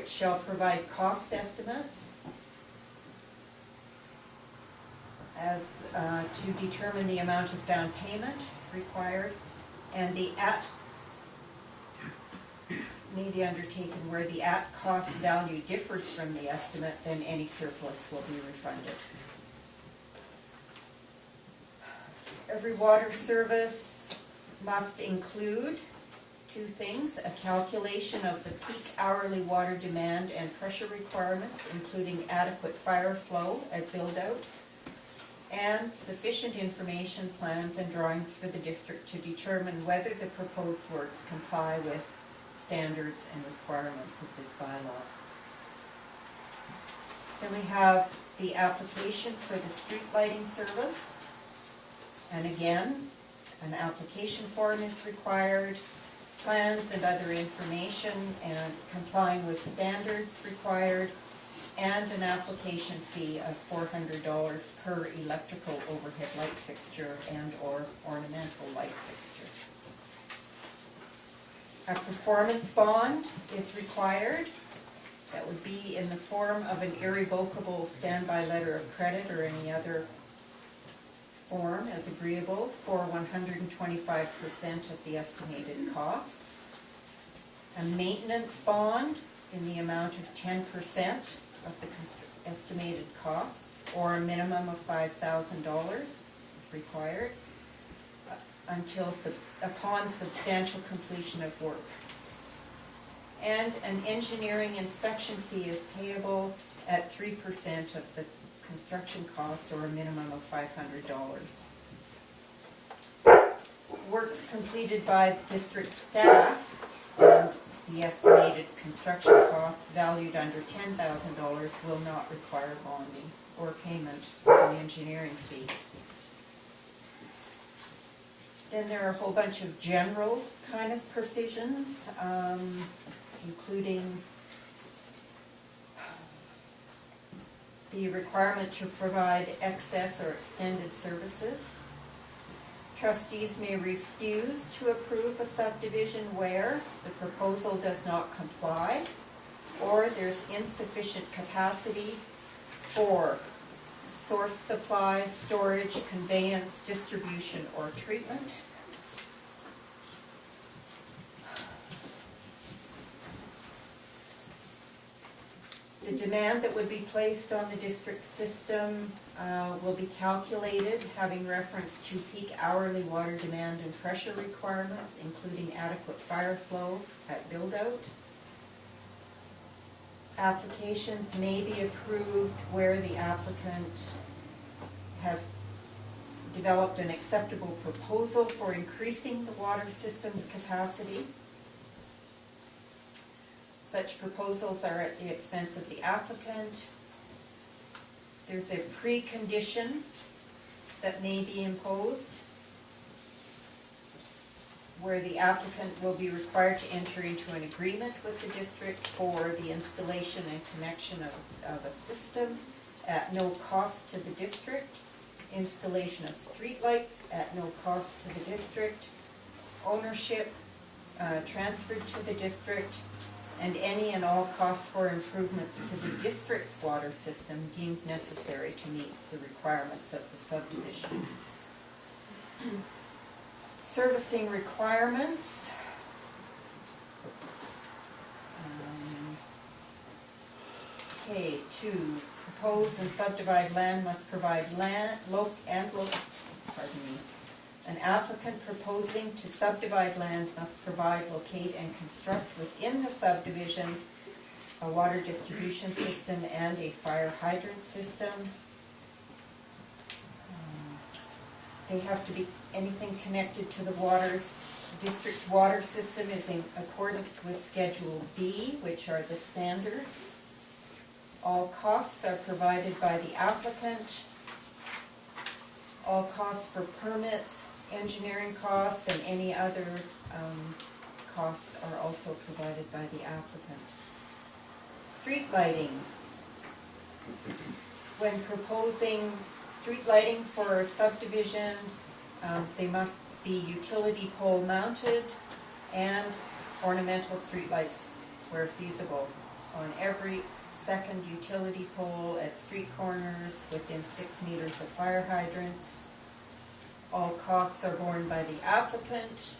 district shall provide cost estimates as to determine the amount of down payment required, and the may be undertaken where the at-cost value differs from the estimate, then any surplus will be refunded. Every water service must include two things: a calculation of the peak hourly water demand and pressure requirements, including adequate fire flow at build-out, and sufficient information, plans, and drawings for the district to determine whether the proposed works comply with standards and requirements of this bylaw. Then we have the application for the street lighting service. And again, an application form is required, plans and other information, and complying with standards required, and an application fee of $400 per electrical overhead light fixture and or ornamental light fixture. A performance bond is required. That would be in the form of an irrevocable standby letter of credit or any other form as agreeable for 125% of the estimated costs. A maintenance bond in the amount of 10% of the estimated costs, or a minimum of $5,000 is required upon substantial completion of work. And an engineering inspection fee is payable at 3% of the construction cost, or a minimum of $500. Works completed by district staff and the estimated construction cost valued under $10,000 will not require bonding or payment of an engineering fee. Then there are a whole bunch of general kind of provisions, including the requirement to provide excess or extended services. Trustees may refuse to approve a subdivision where the proposal does not comply, or there's insufficient capacity for source supply, storage, conveyance, distribution, or treatment. The demand that would be placed on the district system will be calculated having reference to peak hourly water demand and pressure requirements, including adequate fire flow at build-out. Applications may be approved where the applicant has developed an acceptable proposal for increasing the water system's capacity. Such proposals are at the expense of the applicant. There's a precondition that may be imposed where the applicant will be required to enter into an agreement with the district for the installation and connection of a system at no cost to the district, installation of streetlights at no cost to the district, ownership transferred to the district, and any and all costs for improvements to the district's water system deemed necessary to meet the requirements of the subdivision. Servicing requirements. Okay, to propose and subdivide land must provide An applicant proposing to subdivide land must provide, locate, and construct within the subdivision a water distribution system and a fire hydrant system. They have to be anything connected to the district's water system is in accordance with Schedule B, which are the standards. All costs are provided by the applicant. All costs for permits, engineering costs, and any other costs are also provided by the applicant. Street lighting. When proposing street lighting for a subdivision, they must be utility pole mounted and ornamental street lights where feasible. on every second utility pole at street corners within 6 meters of fire hydrants. All costs are borne by the applicant.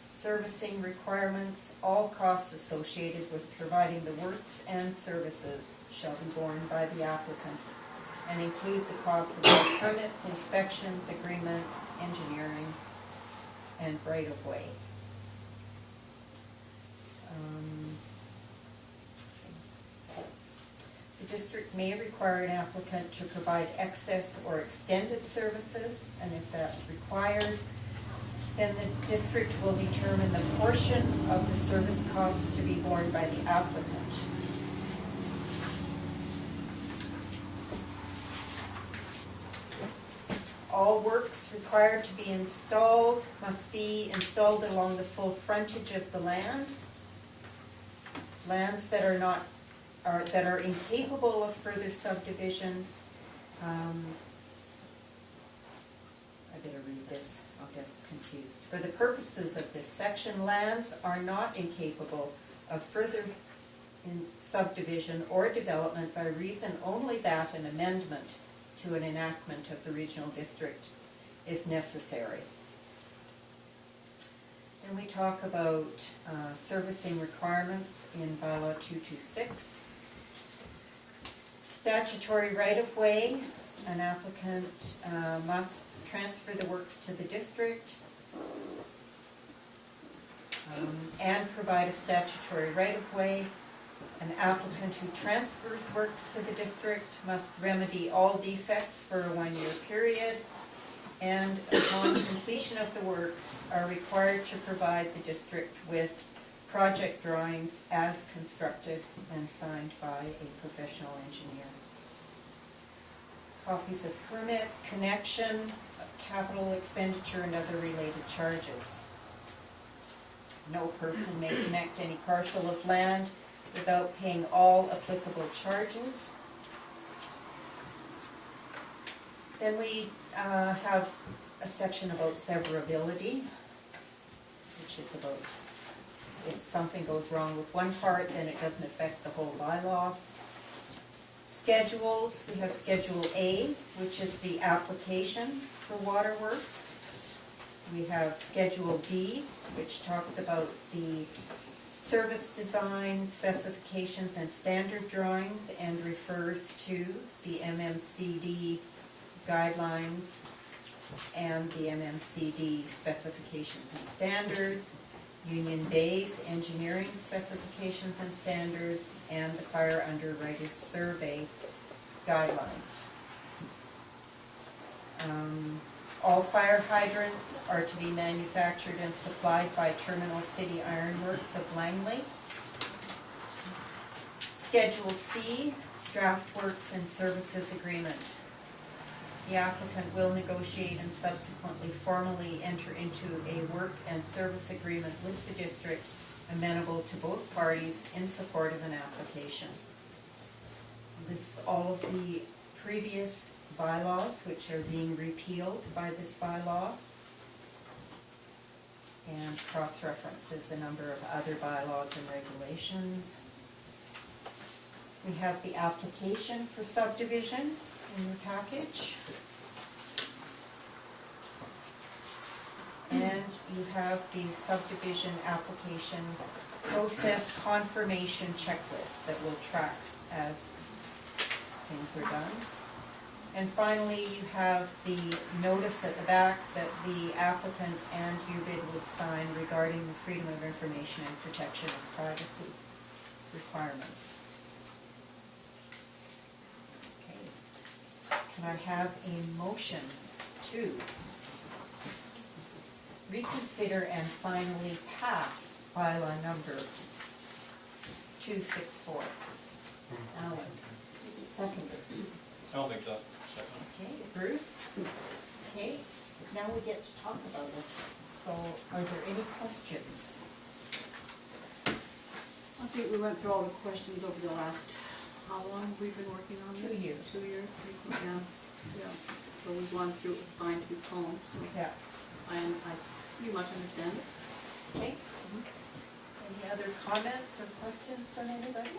Servicing requirements, all costs associated with providing the works and services shall be borne by the applicant and include the costs of all permits, inspections, agreements, engineering, and right-of-way. The district may require an applicant to provide excess or extended services, and if that's required, then the district will determine the portion of the service costs to be borne by the applicant. All works required to be installed must be installed along the full frontage of the land. Lands that are incapable of further subdivision. I better read this, I'll get confused. For the purposes of this section, lands are not incapable of further subdivision or development by reason only that an amendment to an enactment of the regional district is necessary. And we talk about servicing requirements in bylaw 226. Statutory right-of-way, an applicant must transfer the works to the district and provide a statutory right-of-way. An applicant who transfers works to the district must remedy all defects for a 1-year period, and upon completion of the works are required to provide the district with project drawings as constructed and signed by a professional engineer. Copies of permits, connection, capital expenditure, and other related charges. No person may connect any parcel of land without paying all applicable charges. Then we have a section about severability, which is about if something goes wrong with one part, then it doesn't affect the whole bylaw. Schedules, we have Schedule A, which is the application for waterworks. We have Schedule B, which talks about the service design, specifications, and standard drawings, and refers to the MMCD guidelines and the MMCD specifications and standards, Union Bay's engineering specifications and standards, and the Fire Underwriters Survey guidelines. All fire hydrants are to be manufactured and supplied by Terminal City Ironworks of Langley. Schedule C, Draft Works and Services Agreement. The applicant will negotiate and subsequently formally enter into a work and service agreement with the district amenable to both parties in support of an application. Lists all of the previous bylaws which are being repealed by this bylaw, and cross-references a number of other bylaws and regulations. We have the application for subdivision in your package. And you have the subdivision application process confirmation checklist that will track as things are done. And finally, you have the notice at the back that the applicant and UBID would sign regarding the freedom of information and protection of privacy requirements. Okay. Can I have a motion to reconsider and finally pass bylaw number 264? Alan, seconder. I'll make that second. Okay, Bruce? Okay, now we get to talk about it. So, are there any questions? I think we went through all the questions over the last, how long have we been working on this? 2 years. 2 years, yeah. Yeah. So we've gone through a fine-tooth comb, so Yeah. I pretty much understand it. Okay. Any other comments or questions from anybody?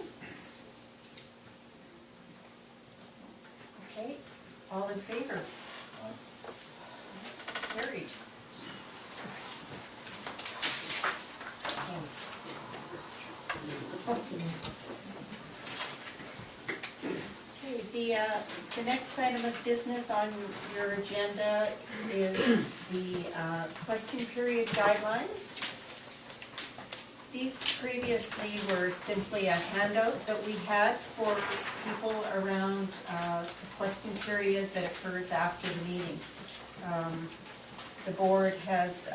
Okay, all in favor? Carried. Okay, the next item of business on your agenda is the question period guidelines. These previously were simply a handout that we had for people around the question period that occurs after the meeting. The board has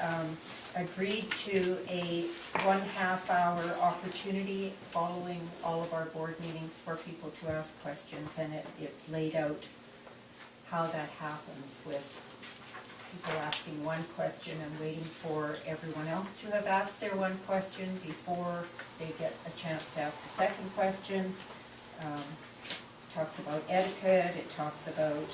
agreed to a 1/2 hour opportunity following all of our board meetings for people to ask questions, and it's laid out how that happens with people asking one question and waiting for everyone else to have asked their one question before they get a chance to ask a second question. It talks about etiquette, it talks about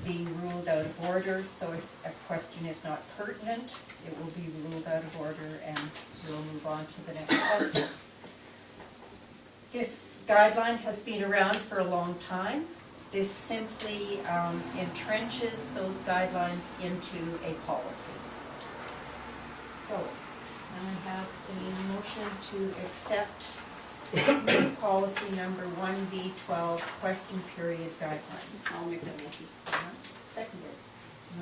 being ruled out of order, so if a question is not pertinent, it will be ruled out of order and we'll move on to the next question. This guideline has been around for a long time. This simply entrenches those guidelines into a policy. So, I have a motion to accept policy number 1B12, question period guidelines. I'll make that motion. Seconded.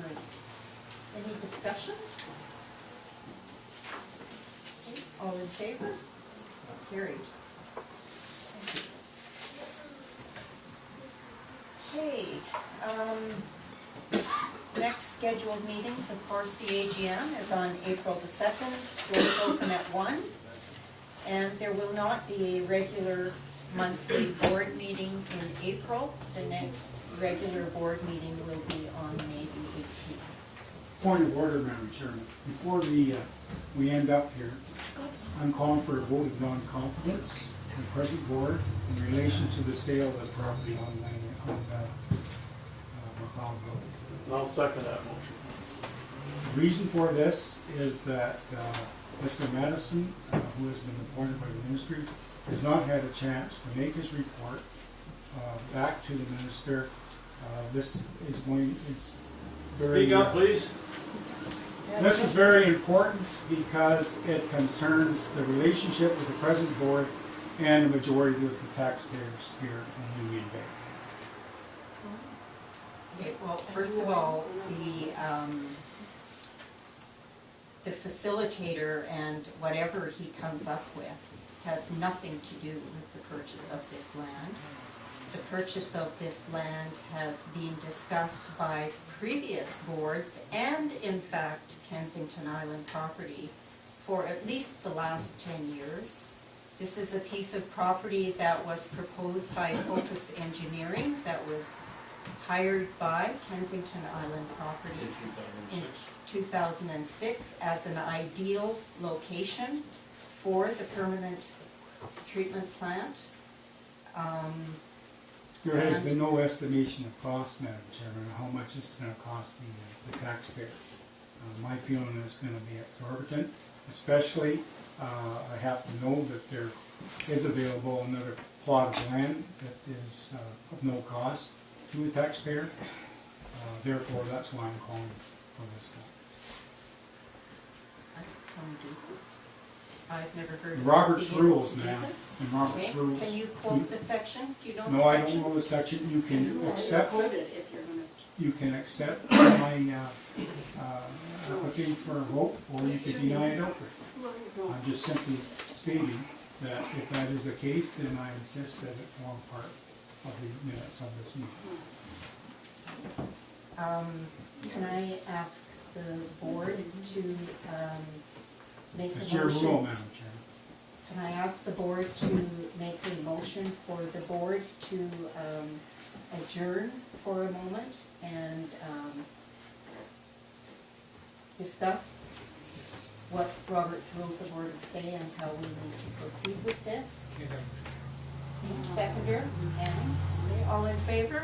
Right. Any discussion? Okay, all in favor? Carried. Thank you. Okay, next scheduled meetings, of course, the AGM is on April the 2nd, doors open at 1, and there will not be a regular monthly board meeting in April. The next regular board meeting will be on May the 18th. Point of order, Madam Chairman. Before we end up here, I'm calling for a vote of non-confidence in the present board in relation to the sale of the property on McLeod Road. I'll second that motion. The reason for this is that Mr. Madison, who has been appointed by the ministry, has not had a chance to make his report back to the minister. This is very... Speak up, please. This is very important because it concerns the relationship with the present board and the majority of the taxpayers here in Union Bay. Okay, well, first of all, the facilitator and whatever he comes up with has nothing to do with the purchase of this land. The purchase of this land has been discussed by previous boards and, in fact, Kensington Island Property for at least the last 10 years. This is a piece of property that was proposed by Focus Engineering, that was hired by Kensington Island Property in 2006 as an ideal location for the permanent treatment plant. There has been no estimation of cost, Madam Chairman, how much it's going to cost the taxpayer. My feeling is it's going to be exorbitant, especially I have to know that there is available another plot of land that is of no cost to the taxpayer. Therefore, that's why I'm calling for this one. Can we do this? I've never heard of Robert's being able rules, to do ma'am. this. In Robert's Okay, rules. can you quote the section? Do you know the No, I section? don't know the section. You can accept Quote it. it if you're gonna. You can accept my application for a vote, or you could deny it outright. I'm just simply stating that if that is the case, then I insist that it form part of the minutes of this meeting. Can I ask the board to make a It's your rule, motion? Madam Chairman. Can I ask the board to make a motion for the board to adjourn for a moment and discuss what Robert's Rules of Order say and how we need to proceed with this? Seconder, Annie, okay, all in favor?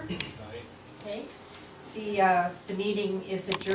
Okay, the meeting is adjourned.